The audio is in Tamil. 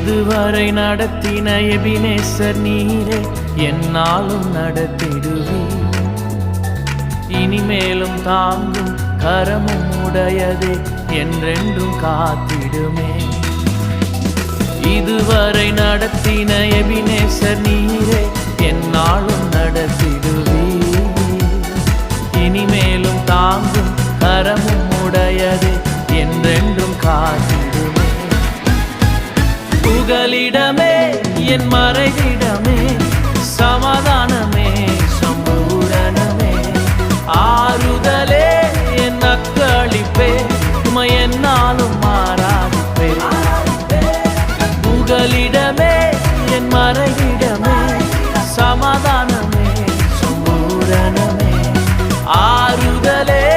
இதுவரை நடத்தின எபினேசர் நீரே என்னாலும் நடத்திடுவீர். இனிமேலும் தாங்கும் கரமும் உடையதே என்றென்றும் காத்திடுமே. இதுவரை நடத்தின எபினேசர் நீரே என்னாலும் நடத்திடுவீர். இனிமேலும் தாங்கும் கரமும் உடையதே என்றென்றும் காத்திடுமே. புகலிடமே என் மறைவிடமே, சமாதானமே சம்பூரணமே, ஆறுதலே என் அக்களிப்பே, உமை என்னாலும் மாறாதிப்பே. புகலிடமே என் மறைவிடமே, சமாதானமே சம்பூரணமே, ஆறுதலே